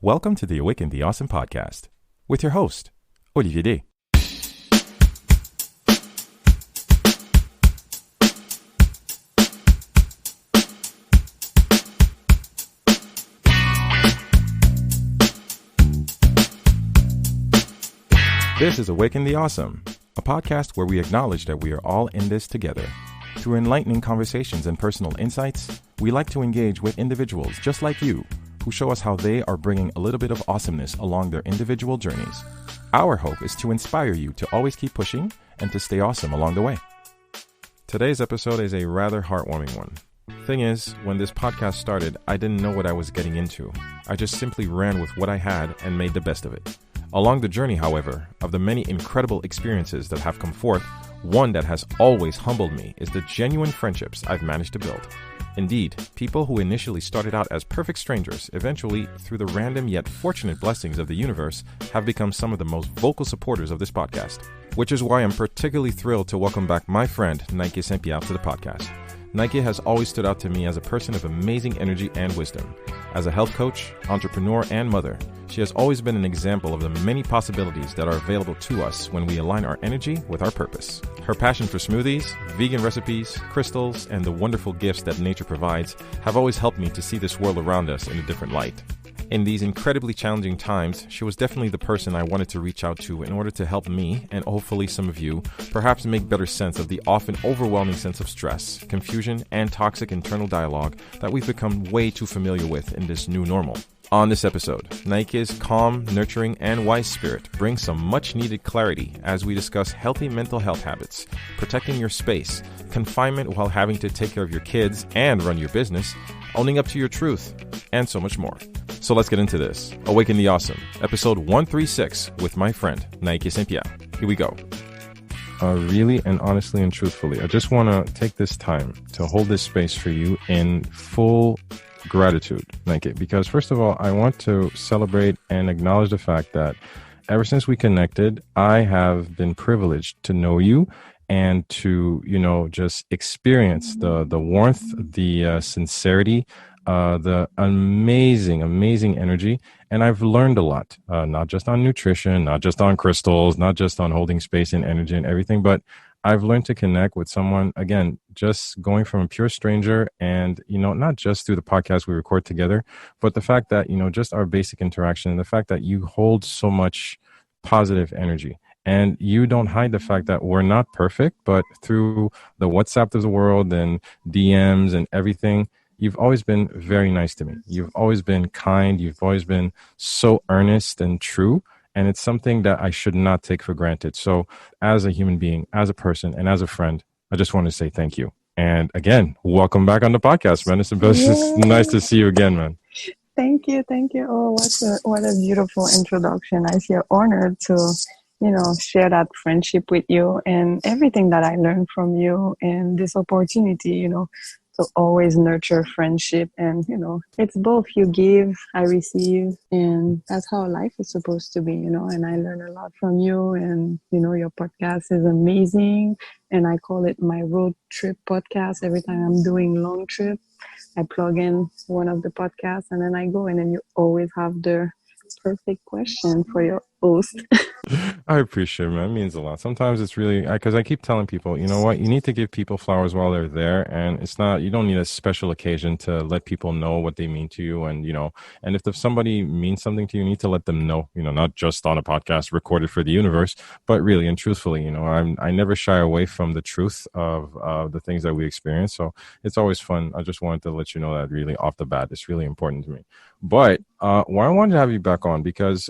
Welcome to the Awaken the Awesome podcast with your host, Olivier D. This is Awaken the Awesome, a podcast where we acknowledge that we are all in this together. Through enlightening conversations and personal insights, we like to engage with individuals just like you who show us how they are bringing a little bit of awesomeness along their individual journeys. Our hope is to inspire you to always keep pushing and to stay awesome along the way. Today's episode is a rather heartwarming one. Thing is, when this podcast started, I didn't know what I was getting into. I just simply ran with what I had and made the best of it. Along the journey, however, of the many incredible experiences that have come forth, one that has always humbled me is the genuine friendships I've managed to build. Indeed, people who initially started out as perfect strangers, eventually, through the random yet fortunate blessings of the universe, have become some of the most vocal supporters of this podcast. Which is why I'm particularly thrilled to welcome back my friend, Naike Saint-Pierre, to the podcast. Naike has always stood out to me as a person of amazing energy and wisdom. As a health coach, entrepreneur, and mother, she has always been an example of the many possibilities that are available to us when we align our energy with our purpose. Her passion for smoothies, vegan recipes, crystals, and the wonderful gifts that nature provides have always helped me to see this world around us in a different light. In these incredibly challenging times, she was definitely the person I wanted to reach out to in order to help me, and hopefully some of you, perhaps make better sense of the often overwhelming sense of stress, confusion, and toxic internal dialogue that we've become way too familiar with in this new normal. On this episode, Naike's calm, nurturing, and wise spirit brings some much-needed clarity as we discuss healthy mental health habits, protecting your space, confinement while having to take care of your kids and run your business, owning up to your truth, and so much more. So let's get into this. Awaken the Awesome, episode 136 with my friend, Naike Saint-Pierre. Here we go. Really and honestly and truthfully, I just want to take this time to hold this space for you in full gratitude, Naike, because first of all, I want to celebrate and acknowledge the fact that ever since we connected, I have been privileged to know you and to, just experience the warmth, the sincerity, the amazing energy. And I've learned a lot, not just on nutrition, not just on crystals, not just on holding space and energy and everything, but I've learned to connect with someone, again, just going from a pure stranger and, not just through the podcast we record together, but the fact that, just our basic interaction and the fact that you hold so much positive energy. And you don't hide the fact that we're not perfect, but through the WhatsApp of the world and DMs and everything, you've always been very nice to me. You've always been kind. You've always been so earnest and true. And it's something that I should not take for granted. So as a human being, as a person, and as a friend, I just want to say thank you. And again, welcome back on the podcast, man. It's nice to see you again, man. Thank you. Oh, what a beautiful introduction. I feel honored to share that friendship with you and everything that I learned from you and this opportunity, to always nurture friendship. And, it's both you give, I receive, and that's how life is supposed to be, and I learn a lot from you. And, your podcast is amazing. And I call it my road trip podcast. Every time I'm doing long trip, I plug in one of the podcasts and then I go in, and you always have the perfect question for your host. I appreciate it, man. It means a lot. Sometimes it's really, because I keep telling people, you know what, you need to give people flowers while they're there. And it's not, you don't need a special occasion to let people know what they mean to you. And, and if somebody means something to you, you need to let them know, not just on a podcast recorded for the universe, but really and truthfully, I never shy away from the truth of the things that we experience. So it's always fun. I just wanted to let you know that really off the bat, it's really important to me. But why I wanted to have you back on, because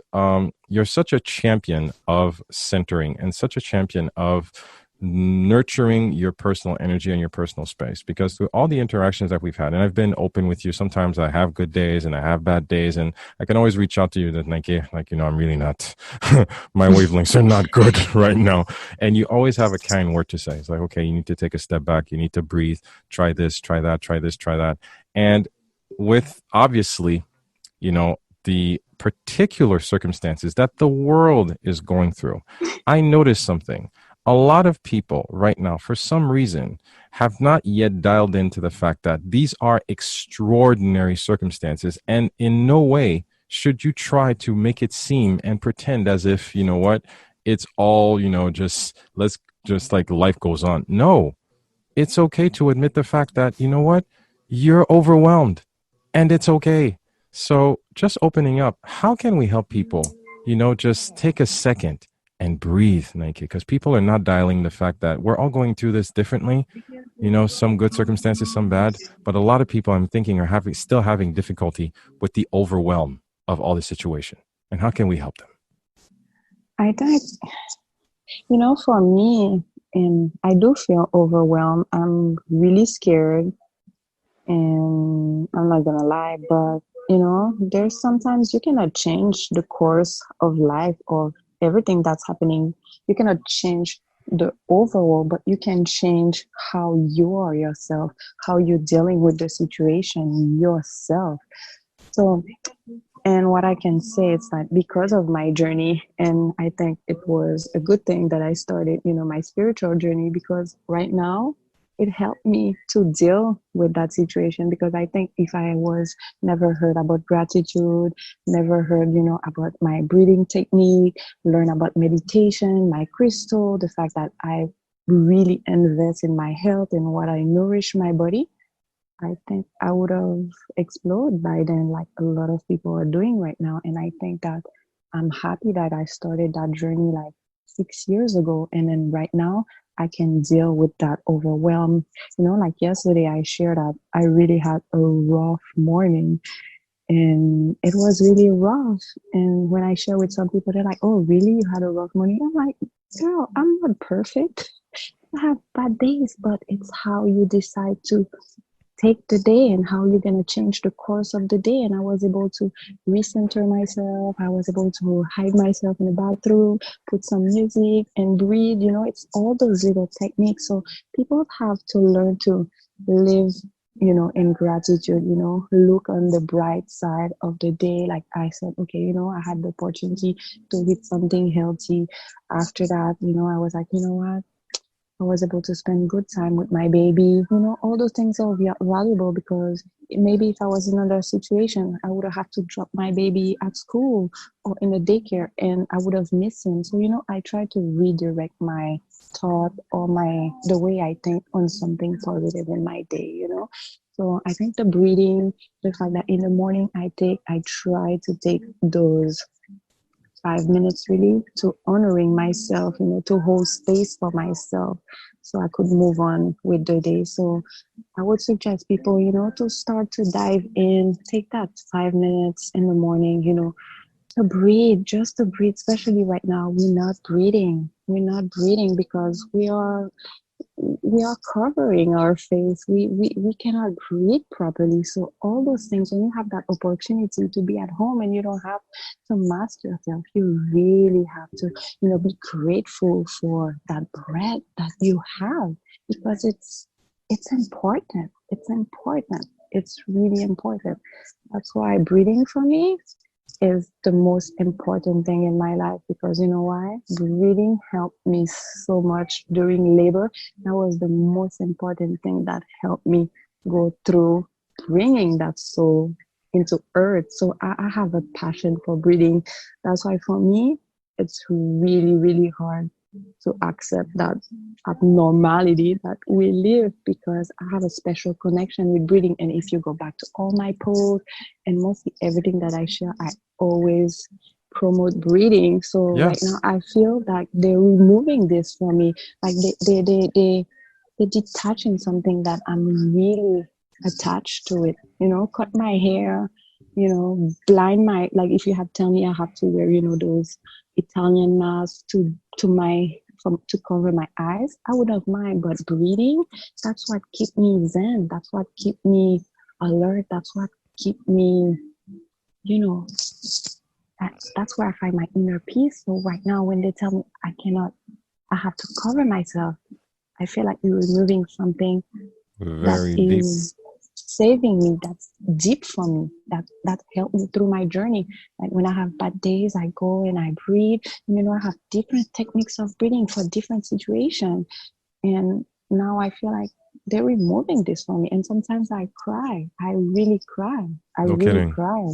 you're such a champion of centering and such a champion of nurturing your personal energy and your personal space, because through all the interactions that we've had, and I've been open with you, sometimes I have good days and I have bad days, and I can always reach out to you that I'm really not, my wavelengths are not good right now. And you always have a kind word to say. It's like, okay, you need to take a step back. You need to breathe, try this, try that, try this, try that. And with obviously, the particular circumstances that the world is going through, I noticed something. A lot of people right now, for some reason, have not yet dialed into the fact that these are extraordinary circumstances, and in no way should you try to make it seem and pretend as if, you know what, it's all, just let's just like life goes on. No, it's okay to admit the fact that, you know what, you're overwhelmed and it's okay. So just opening up, how can we help people? Just take a second and breathe, Nike, because people are not dialing the fact that we're all going through this differently. Some good circumstances, some bad, but a lot of people I'm thinking are still having difficulty with the overwhelm of all the situation. And how can we help them? I think, for me, I do feel overwhelmed. I'm really scared, and I'm not gonna lie, but there's sometimes you cannot change the course of life or everything that's happening. You cannot change the overall, but you can change how you are yourself, how you're dealing with the situation yourself. So, and what I can say is that because of my journey, and I think it was a good thing that I started, my spiritual journey, because right now it helped me to deal with that situation. Because I think if I was never heard about gratitude, never heard, about my breathing technique, learn about meditation, my crystal, the fact that I really invest in my health and what I nourish my body, I think I would have exploded by then, like a lot of people are doing right now. And I think that I'm happy that I started that journey like 6 years ago. And then right now, I can deal with that overwhelm. Like yesterday, I shared that I really had a rough morning and it was really rough. And when I share with some people, they're like, oh, really? You had a rough morning? I'm like, girl, I'm not perfect. I have bad days, but it's how you decide to take the day and how you're going to change the course of the day. And I was able to recenter myself. I was able to hide myself in the bathroom, put some music and breathe. It's all those little techniques. So people have to learn to live, in gratitude, look on the bright side of the day. Like I said, okay, I had the opportunity to eat something healthy. After that, I was like, you know what? I was able to spend good time with my baby. All those things are valuable because maybe if I was in another situation, I would have to drop my baby at school or in the daycare and I would have missed him. So, I try to redirect my thought or the way I think on something positive in my day. So I think the breathing, the fact that in the morning I try to take those 5 minutes really to honoring myself, to hold space for myself so I could move on with the day. So I would suggest people, to start to dive in, take that 5 minutes in the morning, to breathe, just to breathe, especially right now. We're not breathing. We're not breathing because we are covering our face. We cannot breathe properly. So all those things, when you have that opportunity to be at home and you don't have to mask yourself, you really have to, be grateful for that breath that you have because it's important. It's important. It's really important. That's why breathing for me is the most important thing in my life because you know why? Breathing helped me so much during labor. That was the most important thing that helped me go through bringing that soul into earth. So I have a passion for breathing. That's why for me, it's really, really hard to accept that abnormality that we live because I have a special connection with breathing. And if you go back to all my posts and mostly everything that I share, I always promote breathing. So Yes. right now I feel like they're removing this from me. Like they're detaching something that I'm really attached to it. Cut my hair, blind my, like if you have tell me I have to wear, those Italian masks to cover my eyes, I would have mind. But breathing, that's what keep me zen. That's what keep me alert. That's what keep me, that's where I find my inner peace. So right now, when they tell me I have to cover myself, I feel like you're removing something that Very deep. is saving me, that's deep for me, that helped me through my journey. Like when I have bad days, I go and I breathe. I have different techniques of breathing for different situations. And now I feel like they're removing this from me. And sometimes I cry. I really cry. I No really kidding. cry.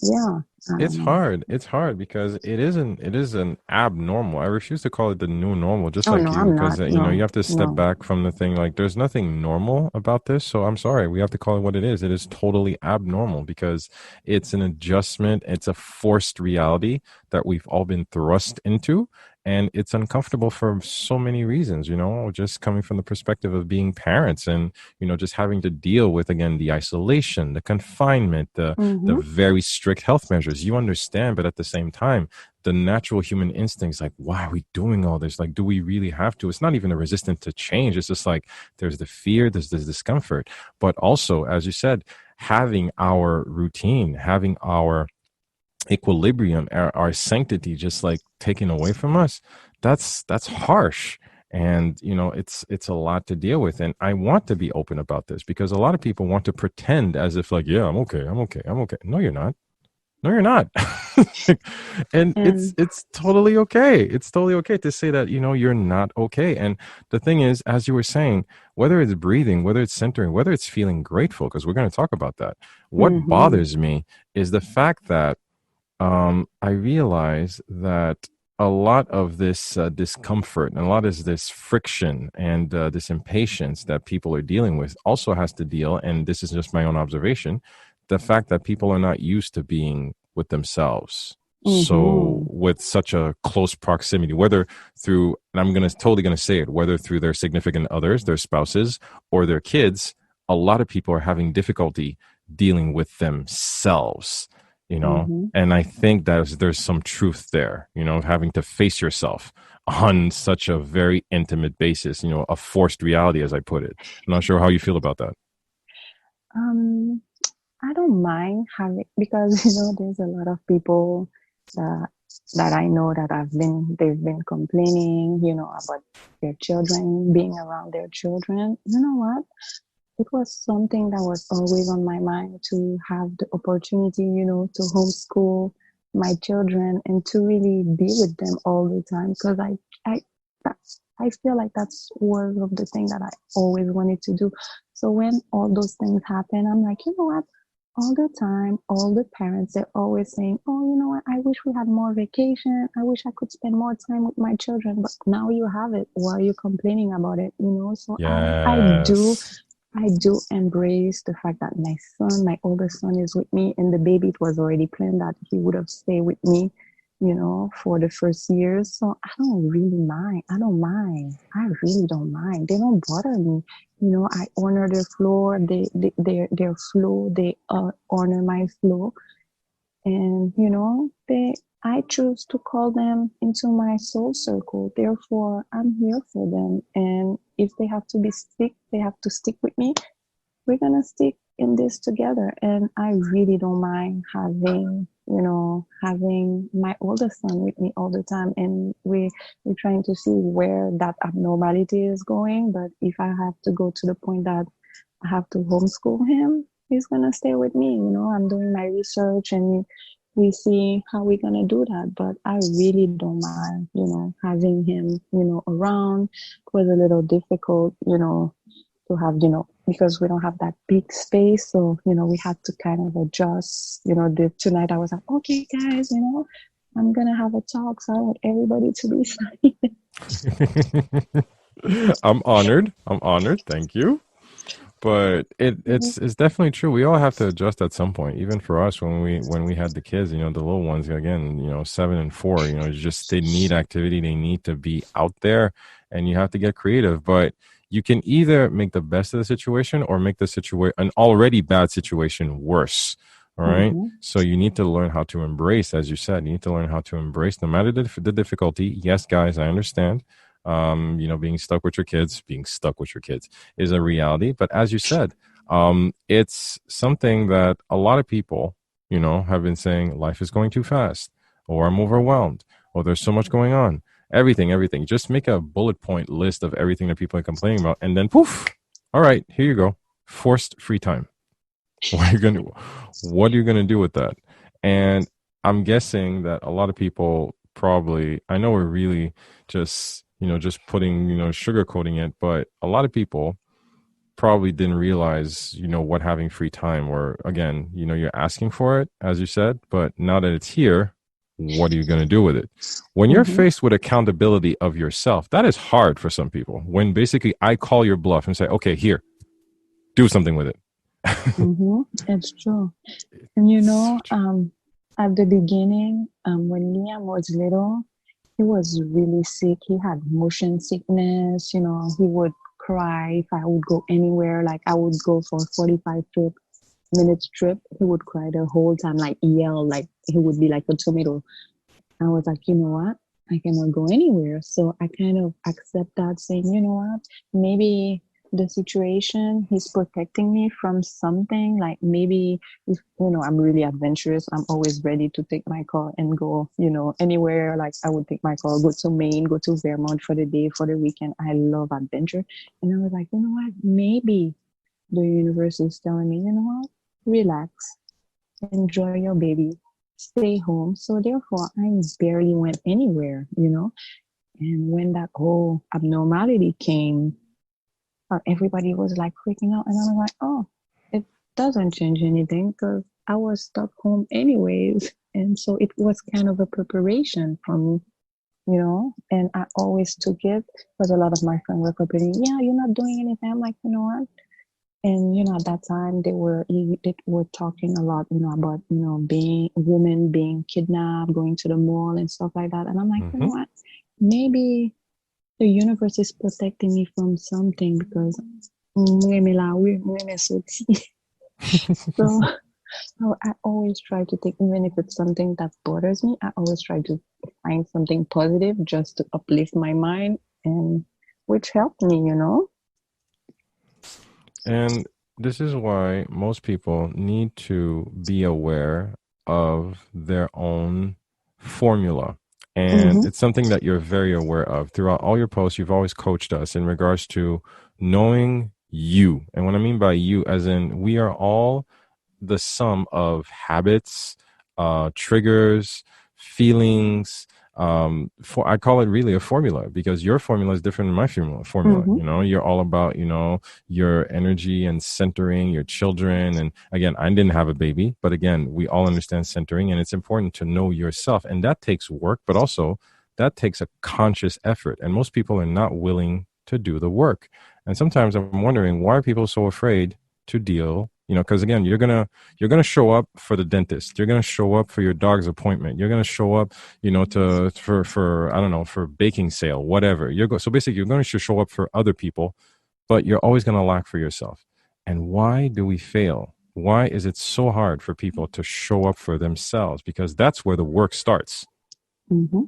Yeah. It's hard. It's hard because it is an abnormal. I refuse to call it the new normal, just Oh like no, you, I'm because not. you No, have to step no. back from the thing. Like there's nothing normal about this. So I'm sorry. We have to call it what it is. It is totally abnormal because it's an adjustment. It's a forced reality that we've all been thrust into. And it's uncomfortable for so many reasons, just coming from the perspective of being parents and, just having to deal with, again, the isolation, the confinement, the Mm-hmm. very strict health measures. You understand, but at the same time, the natural human instincts, like, why are we doing all this? Like, do we really have to? It's not even a resistance to change. It's just like there's the fear, there's this discomfort. But also, as you said, having our routine, having our equilibrium, our sanctity just like taken away from us, that's harsh. And it's a lot to deal with, and I want to be open about this because a lot of people want to pretend as if like, yeah, I'm okay, I'm okay, I'm okay. No, you're not. No, you're not. And it's And it's totally okay. It's totally okay to say that, you're not okay. And the thing is, as you were saying, whether it's breathing, whether it's centering, whether it's feeling grateful, because we're going to talk about that. What mm-hmm. bothers me is the fact that I realize that a lot of this discomfort and a lot of this friction and this impatience that people are dealing with also has to deal, and this is just my own observation, the fact that people are not used to being with themselves. So Mm-hmm. with such a close proximity, whether through, and I'm totally gonna say it, whether through their significant others, their spouses, or their kids, a lot of people are having difficulty dealing with themselves, Mm-hmm. and I think that there's some truth there, having to face yourself on such a very intimate basis, a forced reality, as I put it. I'm not sure how you feel about that. Um, I don't mind having because there's a lot of people that that I know that they've been complaining, about their children being around their children. You know what? It was something that was always on my mind to have the opportunity, to homeschool my children and to really be with them all the time because I, I feel like that's one of the things that I always wanted to do. So when all those things happen, I'm like, you know what? All the time, all the parents, they're always saying, oh, you know what? I wish we had more vacation. I wish I could spend more time with my children. But now you have it. Why are you complaining about it? So Yes. I do embrace the fact that my oldest son is with me, and the baby, it was already planned that he would have stayed with me, for the first years. So I don't really mind. I don't mind. I really don't mind. They don't bother me. I honor their floor, their flow. They honor my flow, and they I choose to call them into my soul circle. Therefore, I'm here for them. And if they have to they have to stick with me. We're gonna stick in this together. And I really don't mind having my oldest son with me all the time. And we're trying to see where that abnormality is going. But if I have to go to the point that I have to homeschool him, he's gonna stay with me. I'm doing my research and we see how we're gonna do that. But I really don't mind, having him, around. It was a little difficult, to have, because we don't have that big space. So, we had to kind of adjust. Tonight I was like, okay, guys, I'm gonna have a talk. So I want everybody to be silent. I'm honored. I'm honored. Thank you. But it's definitely true. We all have to adjust at some point. Even for us, when we had the kids, the little ones, again, 7 and 4, it's just they need activity. They need to be out there, and you have to get creative. But you can either make the best of the situation or make the situation, an already bad situation, worse. All right. Mm-hmm. So you need to learn how to embrace, as you said, you need to learn how to embrace no matter the difficulty. Yes, guys, I understand. Being stuck with your kids is a reality. But as you said, it's something that a lot of people, have been saying life is going too fast, or I'm overwhelmed, or there's so much going on. Everything. Just make a bullet point list of everything that people are complaining about, and then poof. All right, here you go. Forced free time. What are you gonna do with that? And I'm guessing that a lot of people probably, I know we're really just putting, sugarcoating it, but a lot of people probably didn't realize, what having free time, or again, you're asking for it, as you said, but now that it's here, what are you going to do with it? When you're Mm-hmm. faced with accountability of yourself, that is hard for some people. When basically I call your bluff and say, okay, here, do something with it. Mm-hmm. It's true. And It's at the beginning, when Liam was little, he was really sick. He had motion sickness. He would cry if I would go anywhere. Like I would go for 45 minutes trip. He would cry the whole time, like yell, like he would be like a tomato. I was like, you know what? I cannot go anywhere. So I kind of accept that, saying, you know what? Maybe the situation, he's protecting me from something. Like maybe if, I'm really adventurous. I'm always ready to take my car and go, anywhere. Like I would take my car, go to Maine, go to Vermont for the day, for the weekend. I love adventure. And I was like, you know what? Maybe the universe is telling me, you know what? Relax, enjoy your baby, stay home. So therefore, I barely went anywhere. And when that whole abnormality came, everybody was like freaking out. And I was like, oh, it doesn't change anything because I was stuck home anyways. And so it was kind of a preparation for me. And I always took it because a lot of my friends were complaining, yeah, you're not doing anything. I'm like, you know what? And at that time they were talking a lot, about being women being kidnapped, going to the mall and stuff like that. And I'm like, you know mm-hmm. what? Maybe the universe is protecting me from something because so I always try to take, even if it's something that bothers me, I always try to find something positive just to uplift my mind, and which helped me. And this is why most people need to be aware of their own formula. And Mm-hmm. it's something that you're very aware of. Throughout all your posts, you've always coached us in regards to knowing you. And what I mean by you, as in we are all the sum of habits, triggers, feelings. For I call it really a formula, because your formula is different than my formula. Mm-hmm. You're all about your energy and centering your children. And again, I didn't have a baby, but again, we all understand centering, and it's important to know yourself, and that takes work, but also that takes a conscious effort. And most people are not willing to do the work. And sometimes I'm wondering, why are people so afraid to deal? Because again, you're gonna show up for the dentist. You're gonna show up for your dog's appointment. You're gonna show up, to for I don't know, for baking sale, whatever. So basically, you're going to show up for other people, but you're always gonna lack for yourself. And why do we fail? Why is it so hard for people to show up for themselves? Because that's where the work starts. Mm-hmm.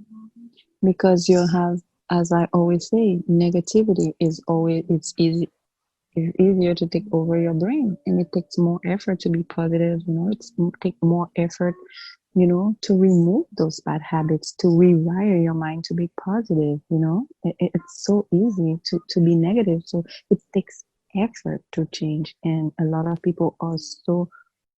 Because you have, as I always say, negativity is always, it's easier to take over your brain, and it takes more effort to be positive. It's take more effort, to remove those bad habits, to rewire your mind to be positive. It's so easy to be negative. So it takes effort to change. And a lot of people are so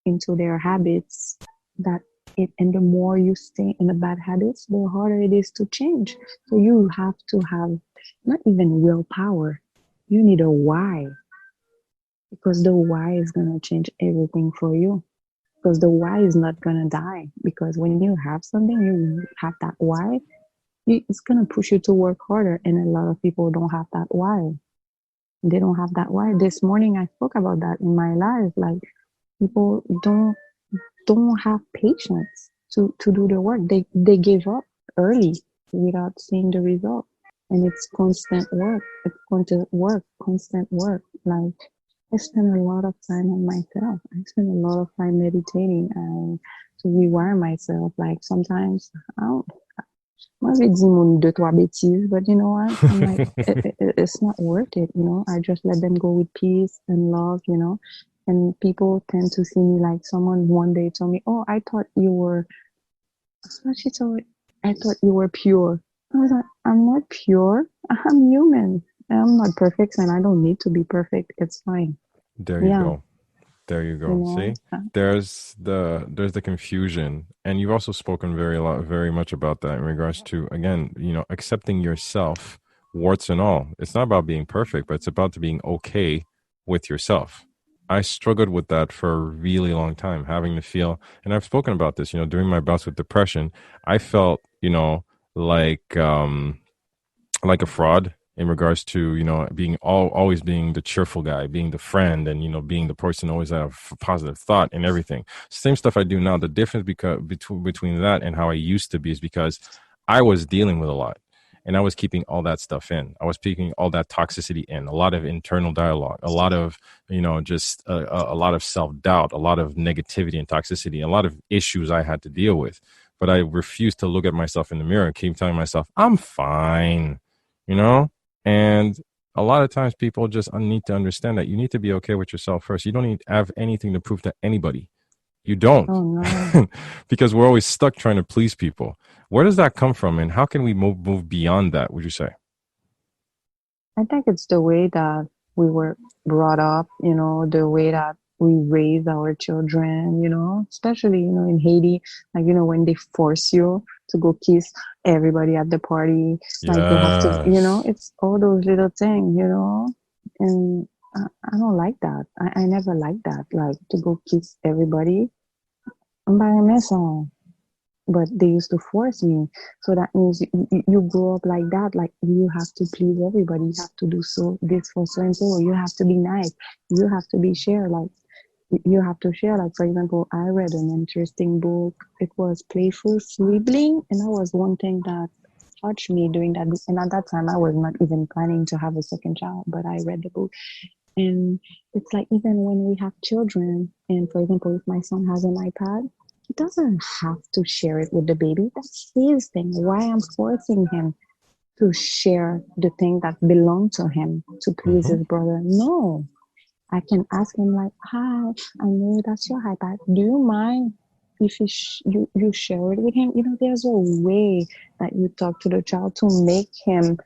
into their habits that and the more you stay in the bad habits, the harder it is to change. So you have to have not even willpower. You need a why, because the why is going to change everything for you. Because the why is not going to die. Because when you have something, you have that why, it's going to push you to work harder. And a lot of people don't have that why. They don't have that why. This morning, I spoke about that in my life. Like, people don't have patience to do the work. They give up early without seeing the result. And it's constant work. It's constant work. Like, I spend a lot of time on myself. I spend a lot of time meditating and to rewire myself. Like sometimes I don't, moi j'ai dit mon deux trois bêtises, but you know what? I'm like, it's not worth it. I just let them go with peace and love. And people tend to see me like, someone one day told me, "Oh, I thought you were." What she told me, I thought you were pure. I was like, I'm not pure. I'm human. I'm not perfect, and I don't need to be perfect. It's fine. There you Yeah, go. There you you go. know. See, there's the confusion, and you've also spoken very much about that in regards to, again, accepting yourself, warts and all. It's not about being perfect, but it's about being okay with yourself. I struggled with that for a really long time, having to feel, and I've spoken about this, during my bouts with depression, I felt, like like a fraud in regards to being always being the cheerful guy, being the friend, and being the person always have a positive thought and everything. Same stuff I do now. The difference between that and how I used to be is because I was dealing with a lot, and I was keeping all that stuff in. I was keeping all that toxicity in, a lot of internal dialogue, a lot of just a lot of self-doubt, a lot of negativity and toxicity, a lot of issues I had to deal with. But I refused to look at myself in the mirror and keep telling myself I'm fine, you know? And a lot of times people just need to understand that you need to be okay with yourself first. You don't need to have anything to prove to anybody. You don't. Oh no. Because we're always stuck trying to please people. Where does that come from, and how can we move beyond that, would you say? I think it's the way that we were brought up, the way that we raise our children, especially, in Haiti, like, when they force you to go kiss everybody at the party, like you have to, Yes. it's all those little things, and I don't like that. I never liked that, like to go kiss everybody. I'm by myself, but they used to force me. So that means you grow up like that, like you have to please everybody. You have to do so this for so and so. You have to be nice. You have to be share. Like you have to share. Like for example, I read an interesting book. It was Playful Sibling, and that was one thing that touched me during that. And at that time, I was not even planning to have a second child, but I read the book, and it's like even when we have children, and for example, if my son has an iPad, he doesn't have to share it with the baby. That's his thing. Why I'm forcing him to share the thing that belong to him to please Hmm. his brother? No. I can ask him like, "Hi, I know that's your iPad. Do you mind if you share it with him?" There's a way that you talk to the child to make him,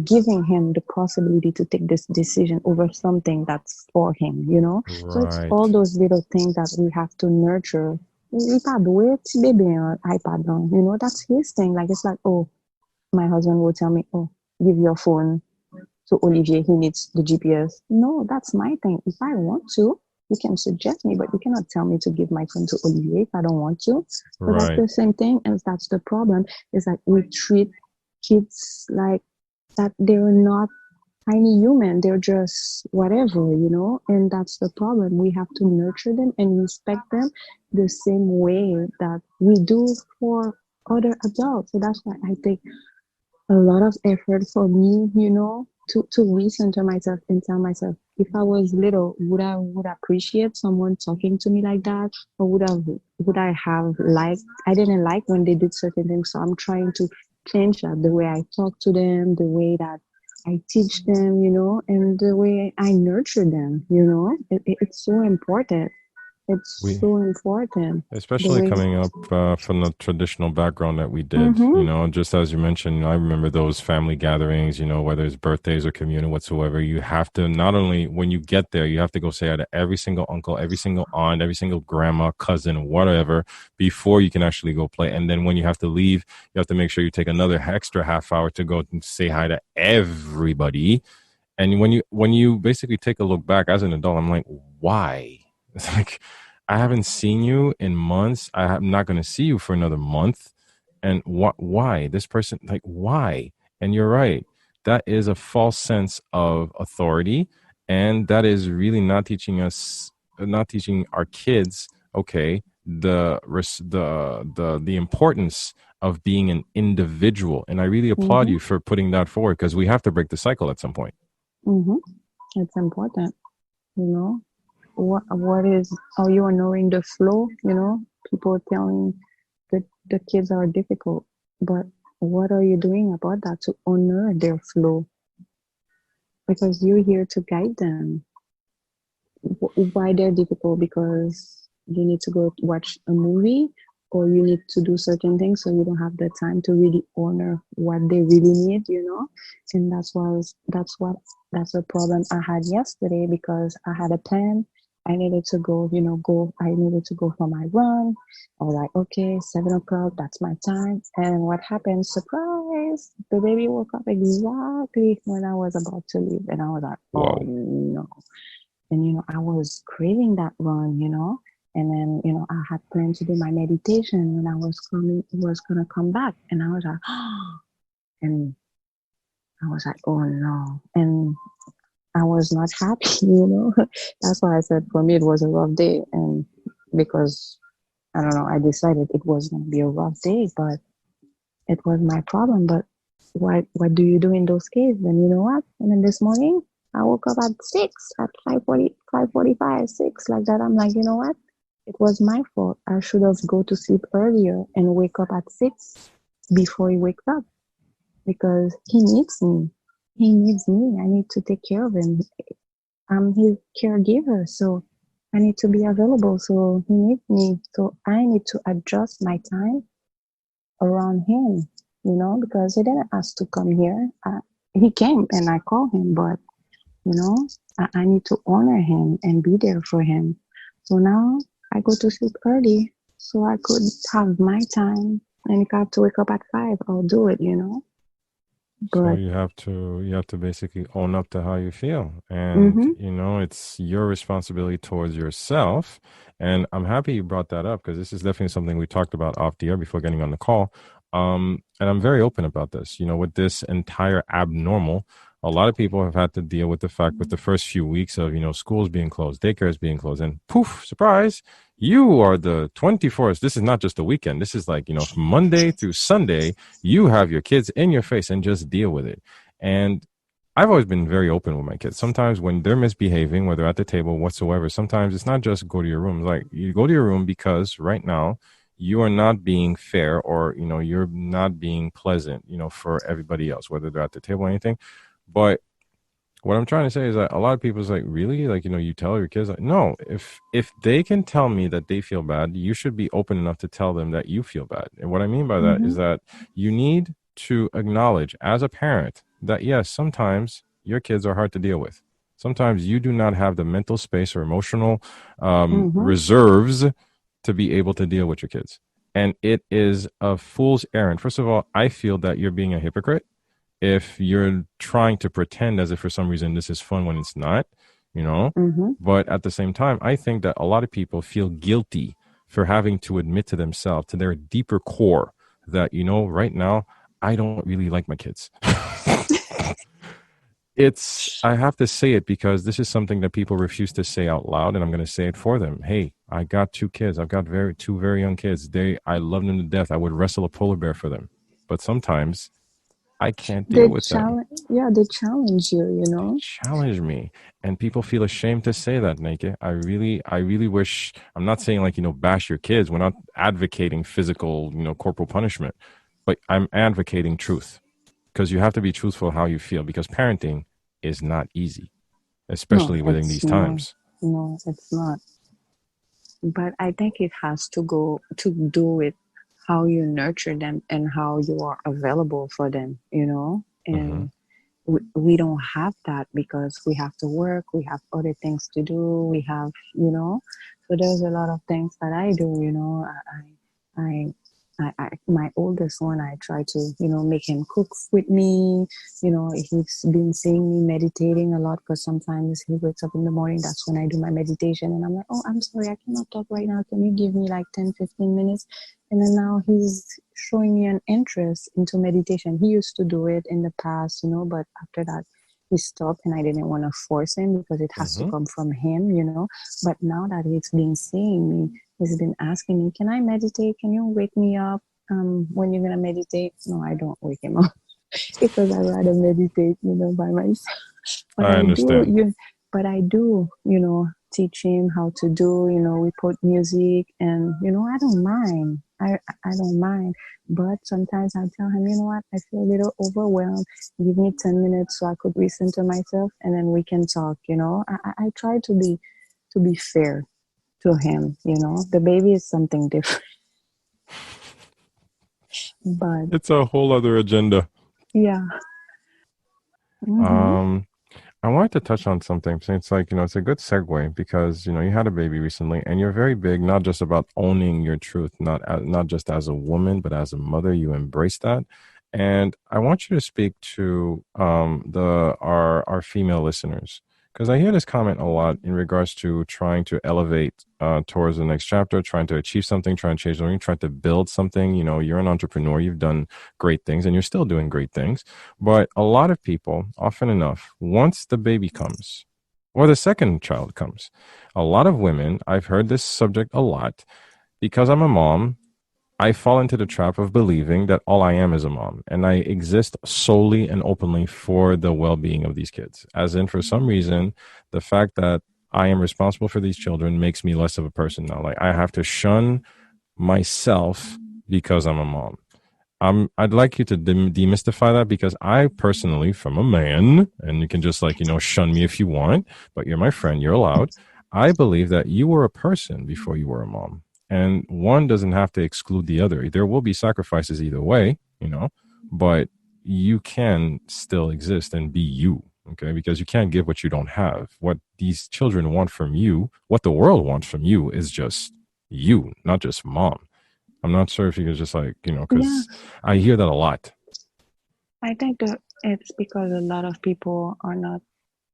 giving him the possibility to take this decision over something that's for him. So it's all Right. those little things that we have to nurture. Ipa do it, baby, iPad, no. That's his thing. Like, it's like, oh, my husband will tell me, oh, give your phone to Olivier, he needs the GPS. No, that's my thing. If I want to, you can suggest me, but you cannot tell me to give my phone to Olivier if I don't want to. So that's Right. the same thing, and that's the problem. Is that we treat kids like that they're not tiny human. They're just whatever. And that's the problem. We have to nurture them and respect them the same way that we do for other adults. So that's why I take a lot of effort for me, to recenter myself and tell myself, if I was little, would appreciate someone talking to me like that, or would I have liked? I didn't like when they did certain things, so I'm trying to change that, the way I talk to them, the way that I teach them, and the way I nurture them. It's so important. It's We so important. The Especially way. coming up from the traditional background that we did, Mm-hmm. just as you mentioned, I remember those family gatherings, whether it's birthdays or communion whatsoever. You have to, not only when you get there, you have to go say hi to every single uncle, every single aunt, every single grandma, cousin, whatever, before you can actually go play. And then when you have to leave, you have to make sure you take another extra half hour to go and say hi to everybody. And when you basically take a look back as an adult, I'm like, why? It's like, I haven't seen you in months. I'm not going to see you for another month. And why this person, like, why? And you're right. That is a false sense of authority. And that is really not teaching us, not teaching our kids, okay, the importance of being an individual. And I really applaud Mm-hmm. you for putting that forward, because we have to break the cycle at some point. Mm-hmm. It's important. you know what is, are you honoring the flow? People telling that the kids are difficult, but what are you doing about that to honor their flow? Because you're here to guide them. Why they're difficult? Because you need to go watch a movie, or you need to do certain things, so you don't have the time to really honor what they really need. And that's a problem I had yesterday, because I had a plan. I needed to I needed to go for my run. I was like, okay, 7 o'clock, that's my time. And what happened? Surprise! surprise, the baby woke up exactly when I was about to leave. And I was like, oh Whoa. no. And, I was craving that run, And then, I had planned to do my meditation when I was going to come back. And I was like, and I was like, oh no. And I was not happy. That's why I said for me it was a rough day. And because I don't know, I decided it was going to be a rough day, but it was my problem. But what do you do in those cases? Then you know what? And then this morning I woke up at 6, at 5:40, 5:45, 6, like that. I'm like, you know what? It was my fault. I should have go to sleep earlier and wake up at 6 before he wakes up, because he needs me. He needs me. I need to take care of him. I'm his caregiver, so I need to be available. So he needs me. So I need to adjust my time around him, because he didn't ask to come here. He came and I called him, but, I need to honor him and be there for him. So now I go to sleep early so I could have my time. And if I have to wake up at 5, I'll do it, So But you have to basically own up to how you feel. And mm-hmm, it's your responsibility towards yourself. And I'm happy you brought that up, because this is definitely something we talked about off the air before getting on the call. And I'm very open about this. With this entire abnormal, a lot of people have had to deal with the fact with the first few weeks of, schools being closed, daycares being closed, and poof, surprise, you are the 24th. This is not just a weekend. This is like, from Monday through Sunday, you have your kids in your face and just deal with it. And I've always been very open with my kids. Sometimes when they're misbehaving, whether at the table, whatsoever, sometimes it's not just go to your room. Like, you go to your room because right now you are not being fair, or, you're not being pleasant, for everybody else, whether they're at the table or anything. But what I'm trying to say is that a lot of people is like, really? Like, you tell your kids, like, no, if they can tell me that they feel bad, you should be open enough to tell them that you feel bad. And what I mean by that mm-hmm, is that you need to acknowledge as a parent that, yes, sometimes your kids are hard to deal with. Sometimes you do not have the mental space or emotional mm-hmm. reserves to be able to deal with your kids. And it is a fool's errand. First of all, I feel that you're being a hypocrite if you're trying to pretend as if for some reason this is fun when it's not, you know. Mm-hmm. But at the same time, I think that a lot of people feel guilty for having to admit to themselves, to their deeper core, that, right now, I don't really like my kids. I have to say it because this is something that people refuse to say out loud, and I'm going to say it for them. Hey, I got 2 kids. I've got two very young kids. I love them to death. I would wrestle a polar bear for them. But sometimes I can't deal with them. They challenge you, They challenge me, and people feel ashamed to say that, Naike. I really wish. I'm not saying, like, bash your kids. We're not advocating physical, corporal punishment, but I'm advocating truth, because you have to be truthful how you feel, because parenting is not easy, No, especially within it's these not. times. No, it's not. But I think it has to go to do with how you nurture them and how you are available for them, Hmm. And we don't have that because we have to work, we have other things to do, we have, so there's a lot of things that I do, I, my oldest one, I try to, make him cook with me. He's been seeing me meditating a lot because sometimes he wakes up in the morning. That's when I do my meditation. And I'm like, oh, I'm sorry, I cannot talk right now. Can you give me like 10, 15 minutes? And then now he's showing me an interest into meditation. He used to do it in the past, but after that, he stopped, and I didn't want to force him because it has to Hmm. come from him. But now that he's been seeing me, he's been asking me, can I meditate? Can you wake me up when you're going to meditate? No, I don't wake him up because I rather meditate, by myself. But I I do, understand. teach him how to do, we put music and, I don't mind. I don't mind. But sometimes I tell him, you know what, I feel a little overwhelmed. Give me 10 minutes so I could listen to myself and then we can talk, I try to be fair to him, The baby is something different. But It's a whole other agenda. yeah. Mm-hmm. Um, I wanted to touch on something. So it's like, it's a good segue because, you had a baby recently, and you're very big, not just about owning your truth, not just as a woman, but as a mother. You embrace that. And I want you to speak to the our female listeners, because I hear this comment a lot in regards to trying to elevate towards the next chapter, trying to achieve something, trying to change something, trying to build something. You know, you're an entrepreneur, you've done great things, and you're still doing great things. But a lot of people, often enough, once the baby comes or the second child comes, a lot of women, I've heard this subject a lot because I'm a mom. I fall into the trap of believing that all I am is a mom and I exist solely and openly for the well being of these kids. As in, for some reason, the fact that I am responsible for these children makes me less of a person now. Like, I have to shun myself because I'm a mom. I'd like you to demystify that, because I personally, from a man, and you can just, like, shun me if you want, but you're my friend, you're allowed. I believe that you were a person before you were a mom, and one doesn't have to exclude the other. There will be sacrifices either way, but you can still exist and be you. Okay, because you can't give what you don't have. What these children want from you, what the world wants from you, is just you, not just mom. I'm not sure if you could just, like, Yeah, because I hear that a lot. I think that it's because a lot of people are not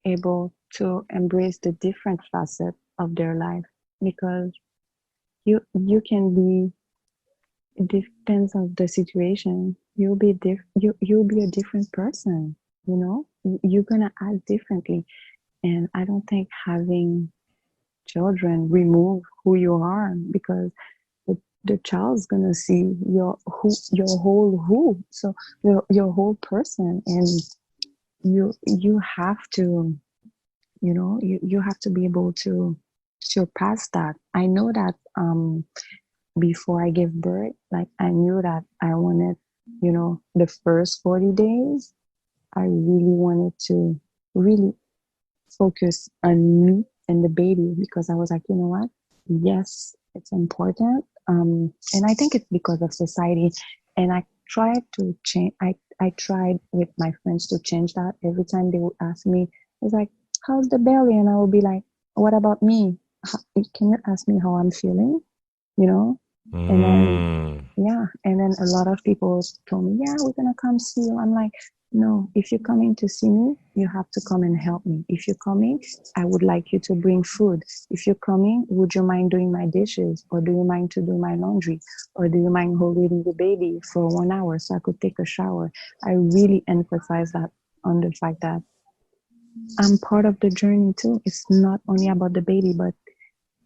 able to embrace the different facets of their life, because you can be, it depends on the situation, you'll be a different person, you're gonna act differently. And I don't think having children remove who you are, because the child's gonna see your whole who, so your whole person. And you have to, you have to be able to surpass that. I know that before I gave birth, like, I knew that I wanted, the first 40 days, I really wanted to really focus on me and the baby, because I was like, you know what? Yes, it's important. And I think it's because of society. And I tried to change. I tried with my friends to change that. Every time they would ask me, it's like, how's the belly? And I would be like, what about me? Can you ask me how I'm feeling? You know? And then, Mm. yeah. And then a lot of people told me, yeah, we're going to come see you. I'm like, no, if you're coming to see me, you have to come and help me. If you're coming, I would like you to bring food. If you're coming, would you mind doing my dishes? Or do you mind to do my laundry? Or do you mind holding the baby for 1 hour so I could take a shower? I really emphasize that, on the fact that I'm part of the journey too. It's not only about the baby, but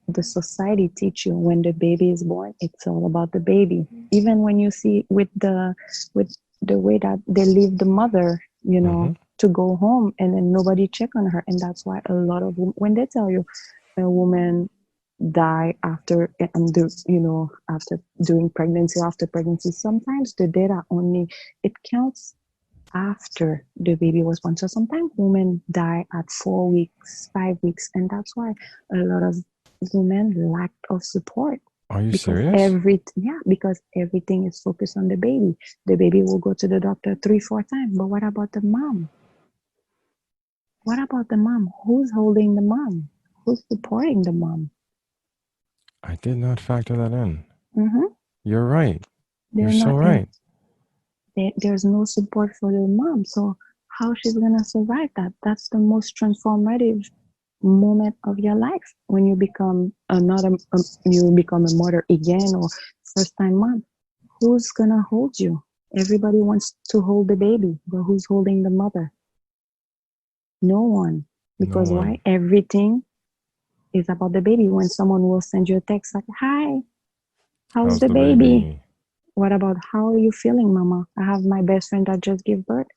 the society teach you when the baby is born, it's all about the baby. Even when you see with the way that they leave the mother, Mm-hmm. to go home, and then nobody check on her. And that's why a lot of when they tell you a woman die after, and after doing pregnancy, after pregnancy, sometimes the data only, it counts after the baby was born. So sometimes women die at 4 weeks, 5 weeks, and that's why a lot of women lack of support, Are you because serious? because everything is focused on the baby. The baby will go to the doctor 3, 4 times, but what about the mom? What about the mom? Who's holding the mom? Who's supporting the mom? I did not factor that in. Mm-hmm. You're right. You're They're so not in. right. There's no support for the mom. So how she's gonna survive that? That's the most transformative moment of your life, when you become you become a mother again, or first time mom. Who's gonna hold you? Everybody wants to hold the baby, but who's holding the mother? No one. No Because why? one. Everything is about the baby. When someone will send you a text like, hi, how's How's the the baby? baby? What about, how are you feeling, mama? I have my best friend that just gave birth.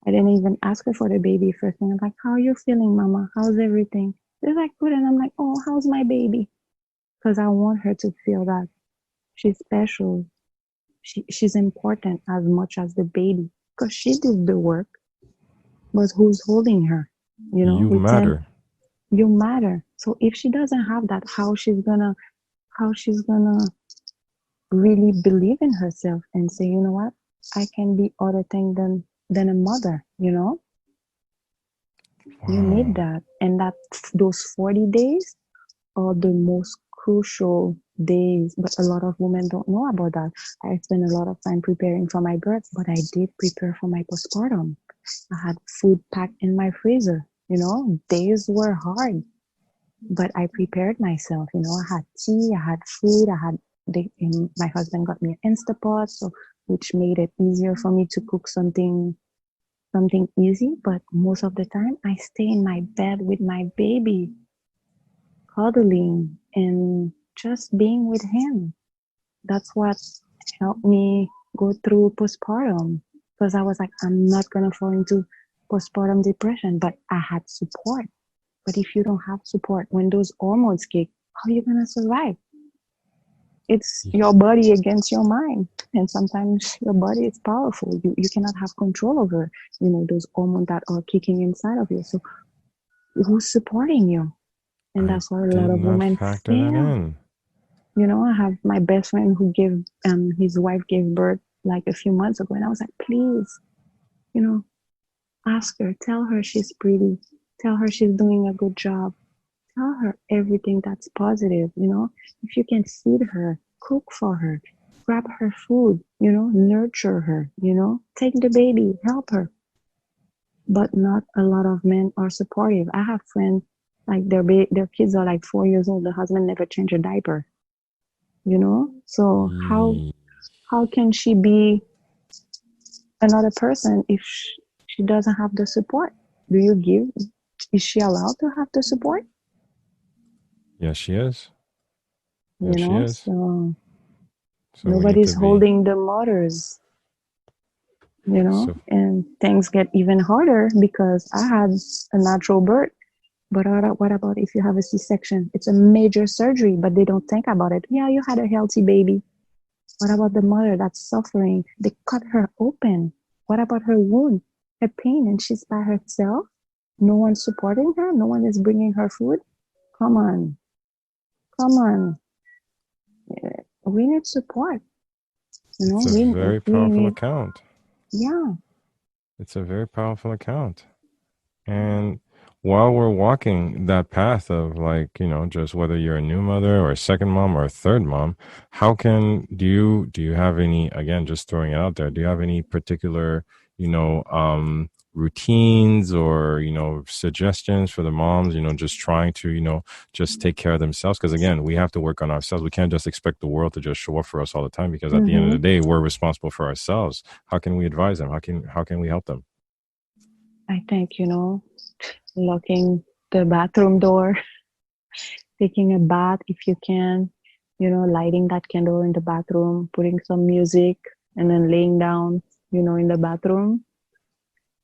I didn't even ask her for the baby. First thing, I'm like, how are you feeling, mama? How's everything? They're like, good. And I'm like, oh, how's my baby? Because I want her to feel that she's special. She's important as much as the baby, because she did the work. But who's holding her? You We tend, matter. you matter. So if she doesn't have that, how she's gonna really believe in herself and say, you know what, I can be other thing than a mother. You need Wow. that. And that those 40 days are the most crucial days, but a lot of women don't know about that. I spent a lot of time preparing for my birth, but I did prepare for my postpartum. I had food packed in my freezer. Days were hard, but I prepared myself. I had tea, I had food, my husband got me an Instapot, so which made it easier for me to cook something easy. But most of the time, I stay in my bed with my baby, cuddling and just being with him. That's what helped me go through postpartum, because I was like, I'm not gonna fall into postpartum depression, but I had support. But if you don't have support when those hormones kick, how are you gonna survive? It's your body against your mind, and sometimes your body is powerful. You cannot have control over those hormones that are kicking inside of you. So who's supporting you? And I that's why a did lot of not women factor that fail. in. I have my best friend who gave his wife gave birth like a few months ago, and I was like, please, ask her, tell her she's pretty, tell her she's doing a good job, tell her everything that's positive. If you can feed her, cook for her, grab her food, nurture her, take the baby, help her. But not a lot of men are supportive. I have friends like their kids are like 4 years old. The husband never changed a diaper. So how can she be another person if she doesn't have the support? Is she allowed to have the support? Yes, she is. Yes, she is. So So we need to nobody's be. holding the mothers, So and things get even harder because I had a natural birth. But what about if you have a C-section? It's a major surgery, but they don't think about it. Yeah, you had a healthy baby. What about the mother that's suffering? They cut her open. What about her wound, her pain, and she's by herself? No one's supporting her? No one is bringing her food? Come on. Come on. We need support. it's a We very powerful need, account. yeah. It's a very powerful account. And while we're walking that path of like, just whether you're a new mother or a second mom or a third mom, do you have any, again, just throwing it out there, do you have any particular, routines or, suggestions for the moms, just trying to, just take care of themselves? Because again, we have to work on ourselves. We can't just expect the world to just show up for us all the time, because at the end of the day, we're responsible for ourselves. How can we advise them? How can we help them? I think, locking the bathroom door, taking a bath if you can, lighting that candle in the bathroom, putting some music, and then laying down, in the bathroom,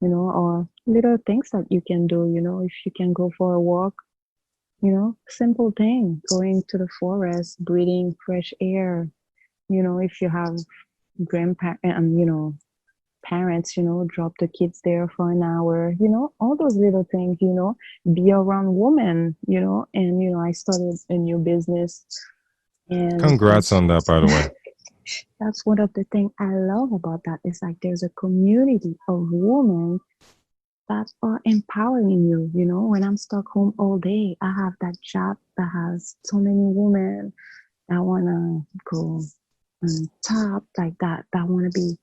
or little things that you can do, if you can go for a walk, simple thing, going to the forest, breathing fresh air, if you have grandparents, parents, drop the kids there for an hour, all those little things, be around women, and, I started a new business, and Congrats on that, by the way. that's one of the things I love about that. It's like there's a community of women that are empowering you. When I'm stuck home all day, I have that job that has so many women that want to go on top like that want to be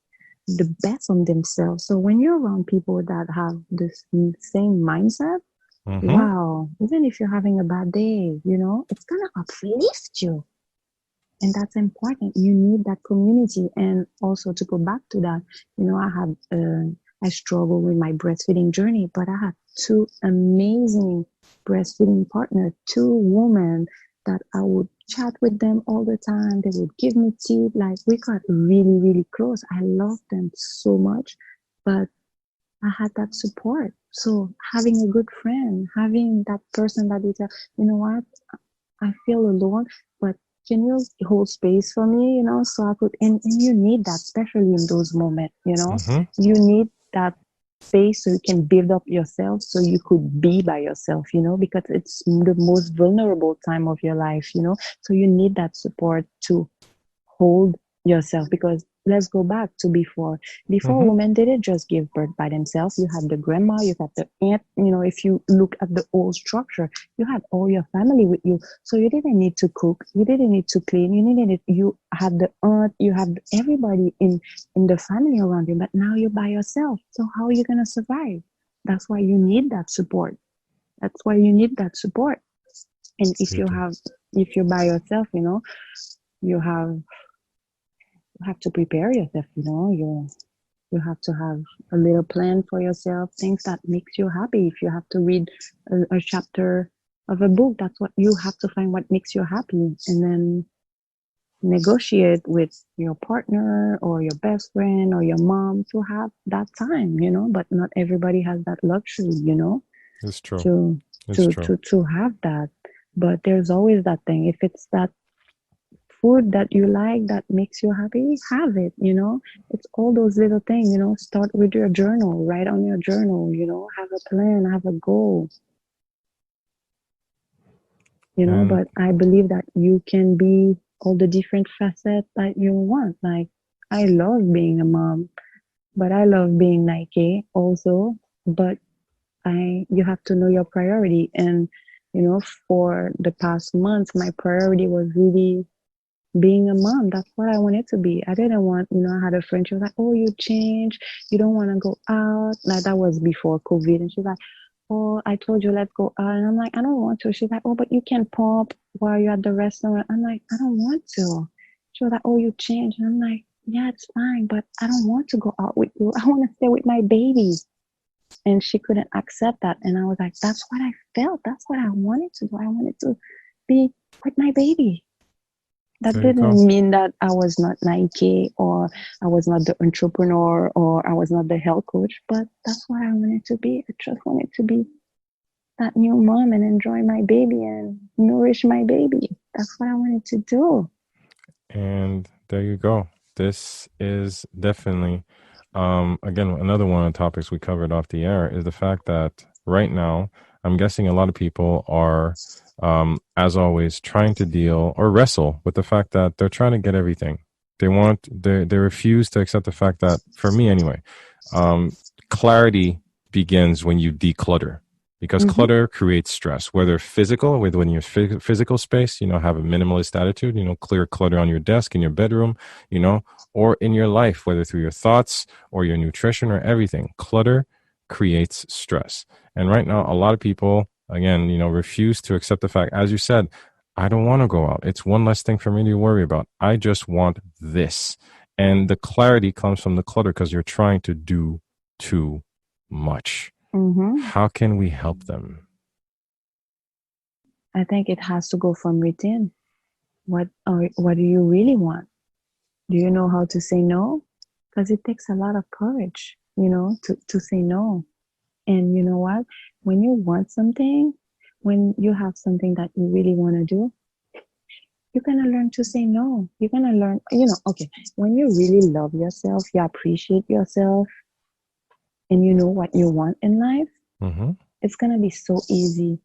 the best on themselves. So when you're around people that have this same mindset, wow, even if you're having a bad day, it's going to uplift you. And that's important. You need that community. And also to go back to that, I struggle with my breastfeeding journey, but I had two amazing breastfeeding partners, two women that I would chat with them all the time. They would give me tea. Like we got really, really close. I loved them so much, but I had that support. So having a good friend, having that person that you tell, you know what, I feel alone, but can you hold space for me, so I could, and you need that, especially in those moments, you need that space so you can build up yourself so you could be by yourself, because it's the most vulnerable time of your life, so you need that support to hold yourself, because let's go back to before. Before, Mm-hmm. women didn't just give birth by themselves. You had the grandma, you had the aunt. If you look at the old structure, you had all your family with you, so you didn't need to cook, you didn't need to clean, you had the aunt, you had everybody in the family around you. But now you're by yourself, so how are you going to survive? That's why you need that support. That's why you need that support. And You do. if you're by yourself, you have to prepare yourself. You have to have a little plan for yourself, things that makes you happy. If you have to read a chapter of a book, that's what you have to find, what makes you happy, and then negotiate with your partner or your best friend or your mom to have that time. But not everybody has that luxury, It's true. to It's to true. to to have that. But there's always that thing. If it's that food that you like that makes you happy, have it. It's all those little things. Start with your journal, write on your journal. Have a plan, have a goal. And But I believe that you can be all the different facets that you want. Like, I love being a mom, but I love being Nike also. But you have to know your priority. And for the past months, my priority was really being a mom. That's what I wanted to be. I didn't want, I had a friend, she was like, oh, you changed, you don't want to go out. Like, that was before COVID. And she's like, oh, I told you, let's go out. And I'm like, I don't want to. She's like, oh, but you can pump while you're at the restaurant. I'm like, I don't want to. She was like, oh, you changed. And I'm like, yeah, it's fine, but I don't want to go out with you. I want to stay with my baby. And she couldn't accept that. And I was like, that's what I felt. That's what I wanted to do. I wanted to be with my baby. That there you go. didn't mean that I was not Nike, or I was not the entrepreneur, or I was not the health coach, but that's what I wanted to be. I just wanted to be that new mom and enjoy my baby and nourish my baby. That's what I wanted to do. And there you go. This is definitely, again, another one of the topics we covered off the air is the fact that right now, I'm guessing a lot of people are, as always, trying to deal or wrestle with the fact that they're trying to get everything. They refuse to accept the fact that, for me anyway, um, clarity begins when you declutter. Because Mm-hmm. clutter creates stress, whether physical, with when your physical space, have a minimalist attitude, clear clutter on your desk, in your bedroom, or in your life, whether through your thoughts or your nutrition or everything. Clutter creates stress. And right now, a lot of people, again, refuse to accept the fact, as you said, I don't want to go out. It's one less thing for me to worry about. I just want this. And the clarity comes from the clutter because you're trying to do too much. Mm-hmm. How can we help them? I think it has to go from within. What do you really want? Do you know how to say no? Because it takes a lot of courage, to say no. And you know what? When you want something, when you have something that you really want to do, you're going to learn to say no. You're going to learn, okay, when you really love yourself, you appreciate yourself, and you know what you want in life, Mm-hmm. it's going to be so easy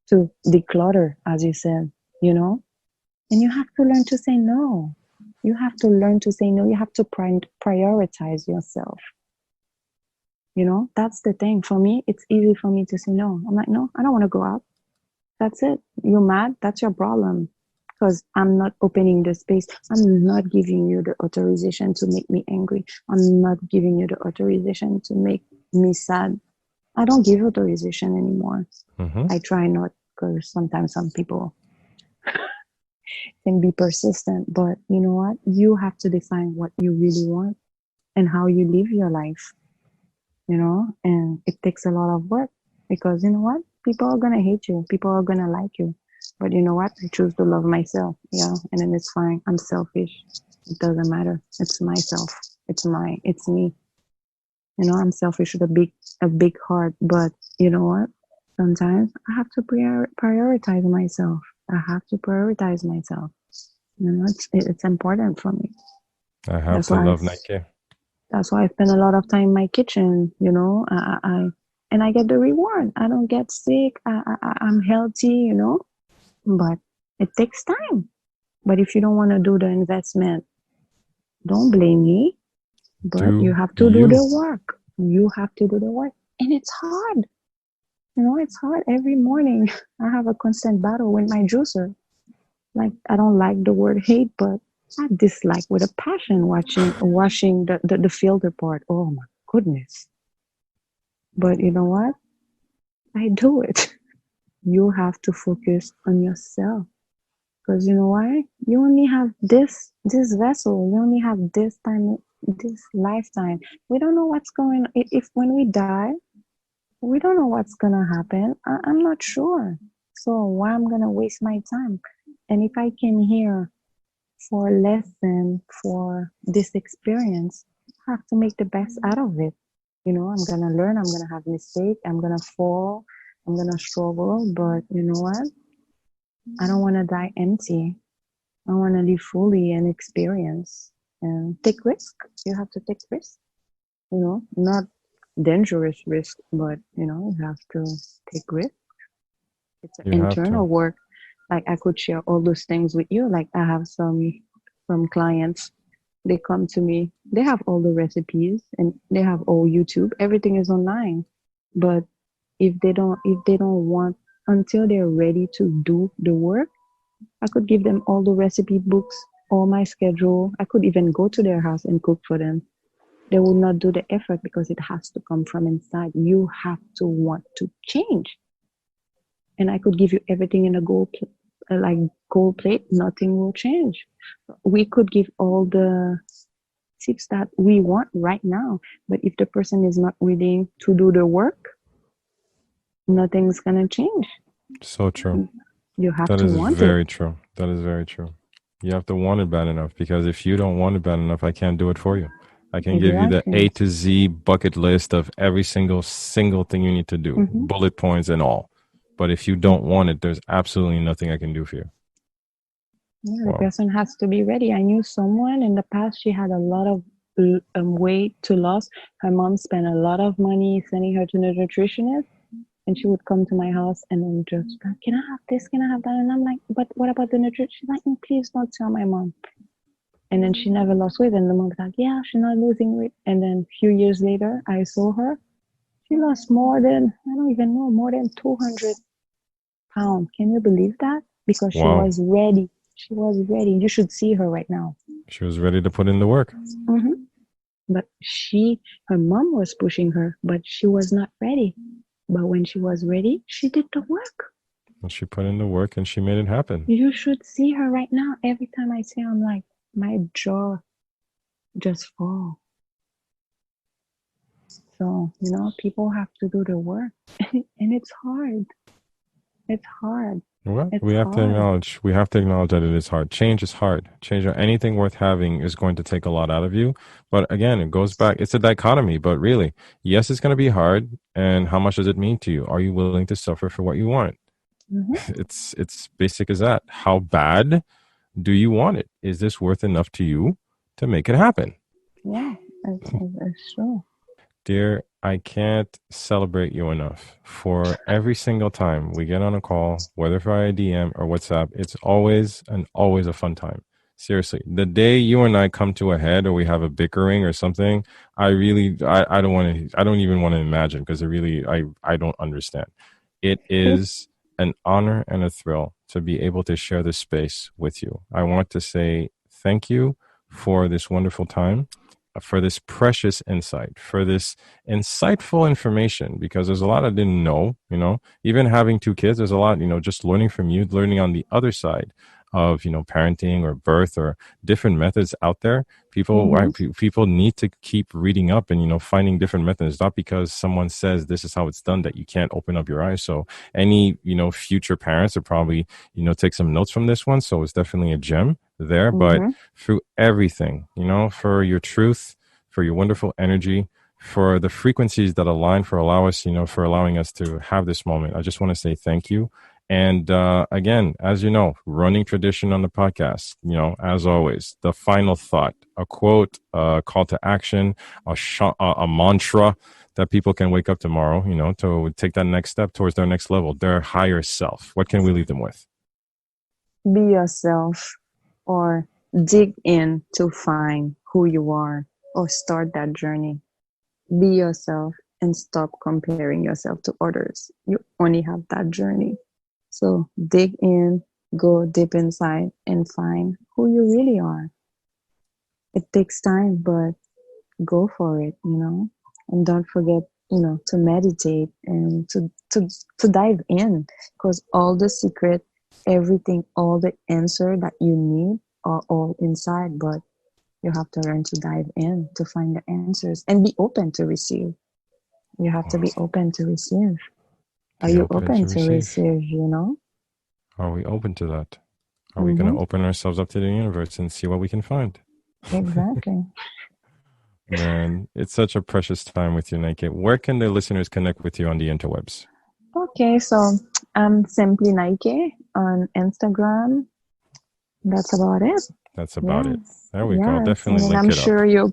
to declutter, as you said, you know? And you have to learn to say no. You have to learn to say no. You have to prioritize yourself. That's the thing. For me, it's easy for me to say no. I'm like, no, I don't want to go out. That's it. You're mad. That's your problem. Because I'm not opening the space. I'm not giving you the authorization to make me angry. I'm not giving you the authorization to make me sad. I don't give authorization anymore. Mm-hmm. I try not, because sometimes some people can be persistent. But you know what? You have to define what you really want and how you live your life, and it takes a lot of work, because you know what? People are going to hate you. People are going to like you. But you know what? I choose to love myself. Yeah. And then it's fine. I'm selfish. It doesn't matter. It's myself. It's me. I'm selfish with a big heart. But you know what? Sometimes I have to prioritize myself. I have to prioritize myself. It's important for me. I have That's to why love Nike. that's why I spend a lot of time in my kitchen. And I get the reward. I don't get sick. I'm healthy. But it takes time. But if you don't want to do the investment, Don't blame me, but you Do have to do you? the work. You have to do the work. And it's hard. It's hard every morning. I have a constant battle with my juicer. Like, I don't like the word hate, but I dislike with a passion washing the filter part. Oh my goodness. But you know what? I do it. You have to focus on yourself. Because you know why? You only have this vessel. You only have this time, this lifetime. We don't know what's going. If when we die, we don't know what's gonna happen. I'm not sure. So why I'm gonna waste my time? And if I came here for a lesson, for this experience, I have to make the best out of it. I'm gonna learn. I'm gonna have mistakes. I'm gonna fall. I'm gonna struggle. But you know what? I don't want to die empty. I want to live fully and experience and take risk. You have to take risk, not dangerous risk, but you have to take risk. It's an You have to. internal work. Like I could share all those things with you. Like I have some clients. They come to me. They have all the recipes and they have all YouTube. Everything is online. But if they don't want until they're ready to do the work, I could give them all the recipe books, all my schedule. I could even go to their house and cook for them. They will not do the effort because it has to come from inside. You have to want to change. And I could give you everything in a gold plate. Nothing will change. We could give all the tips that we want right now, but if the person is not willing to do the work, nothing's gonna change. So true. You have That to is want it. very true. That is very true. You have to want it bad enough because if you don't want it bad enough, I can't do it for you. I can give you the Exactly. A to Z bucket list of every single thing you need to do, Mm-hmm. bullet points and all. But if you don't want it, there's absolutely nothing I can do for you. Yeah, the Wow. person has to be ready. I knew someone in the past, she had a lot of weight to lose. Her mom spent a lot of money sending her to the nutritionist, and she would come to my house and then just, can I have this? Can I have that? And I'm like, but what about the nutrition? She's like, please don't tell my mom. And then she never lost weight. And the mom's like, yeah, she's not losing weight. And then a few years later, I saw her. She lost more than, I don't even know, more than 200 pounds. Can you believe that? Because she Wow. was ready. She was ready. You should see her right now. She was ready to put in the work. Mm-hmm. But her mom was pushing her, but she was not ready. But when she was ready, she did the work. And she put in the work and she made it happen. You should see her right now. Every time I see her, I'm like, my jaw just fall. So, people have to do the work. And it's hard. It's hard. Well, It's we have to hard. acknowledge that it is hard. Change is hard. Change or anything worth having is going to take a lot out of you. But again, it goes back, it's a dichotomy, but really, yes, it's going to be hard. And how much does it mean to you? Are you willing to suffer for what you want? Mm-hmm. It's basic as that. How bad do you want it? Is this worth enough to you to make it happen? Yeah, it's true. Dear, I can't celebrate you enough. For every single time we get on a call, whether via DM or WhatsApp, it's always a fun time. Seriously, the day you and I come to a head or we have a bickering or something, I don't want to, I don't even want to imagine because I don't understand. It is an honor and a thrill to be able to share this space with you. I want to say thank you for this wonderful time, for this precious insight, for this insightful information, because there's a lot I didn't know, even having two kids, there's a lot, just learning from you, learning on the other side of, parenting or birth or different methods out there. Mm-hmm. People need to keep reading up and, finding different methods, not because someone says this is how it's done that you can't open up your eyes. So any, future parents are probably, take some notes from this one. So it's definitely a gem there, but Mm-hmm. through everything, for your truth, for your wonderful energy, for the frequencies that align, for allowing us to have this moment. I just want to say thank you. And again, as you know, running tradition on the podcast, as always, the final thought, a quote, a call to action, a mantra that people can wake up tomorrow, to take that next step towards their next level, their higher self. What can we leave them with? Be yourself, or dig in to find who you are or start that journey. Be yourself and stop comparing yourself to others. You only have that journey. So dig in, go deep inside, and find who you really are. It takes time, but go for it, and don't forget, to meditate and to dive in, because all the secret, everything, all the answer that you need are all inside, but you have to learn to dive in to find the answers and be open to receive. You have to be open to receive. Are you open to receive? Are we open to that? Are we going to open ourselves up to the universe and see what we can find? Exactly. Man, it's such a precious time with you, Naike. Where can the listeners connect with you on the interwebs? Okay, so I'm simply Naike on Instagram. That's about it. That's about it. There we go. Definitely link I'm it up. sure you'll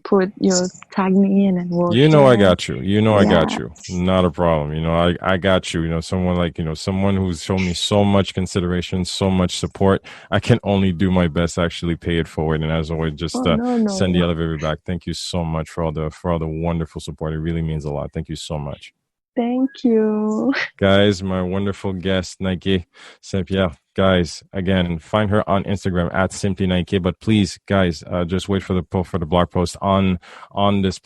tag me in and we'll I got you. I got you. Not a problem. I got you. Someone who's shown me so much consideration, so much support. I can only do my best to actually pay it forward. And as always, just send the elevator back. Thank you so much for all the wonderful support. It really means a lot. Thank you so much. Thank you. Guys, my wonderful guest, Naike Saint-Pierre. Guys, again, find her on Instagram at Simply Naike. But please, guys, just wait for the blog post on this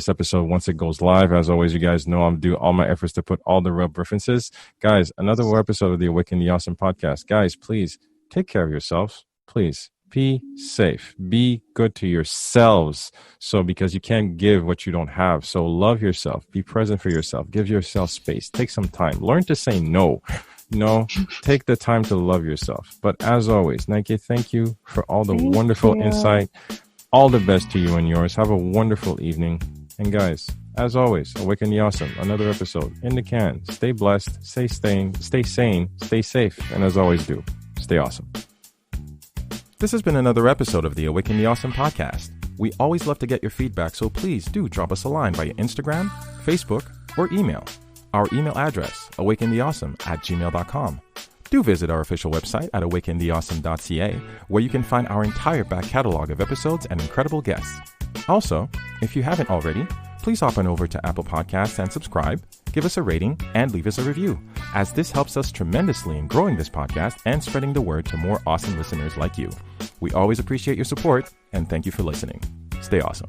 episode once it goes live. As always, you guys know I'm doing all my efforts to put all the real references. Guys, another episode of the Awaken the Awesome podcast. Guys, please take care of yourselves. Please be safe. Be good to yourselves. So because you can't give what you don't have. So love yourself. Be present for yourself. Give yourself space. Take some time. Learn to say no. Take the time to love yourself. But as always, Naike, thank you for all the wonderful insight. All the best to you and yours. Have a wonderful evening. And guys, as always, Awaken the Awesome. Another episode in the can. Stay blessed. Stay sane. Stay safe. And as always, stay awesome. This has been another episode of the Awaken the Awesome podcast. We always love to get your feedback, so please do drop us a line via Instagram, Facebook, or email. Our email address, awakentheawesome@gmail.com. Do visit our official website at awakentheawesome.ca, where you can find our entire back catalog of episodes and incredible guests. Also, if you haven't already, please hop on over to Apple Podcasts and subscribe, give us a rating, and leave us a review, as this helps us tremendously in growing this podcast and spreading the word to more awesome listeners like you. We always appreciate your support, and thank you for listening. Stay awesome.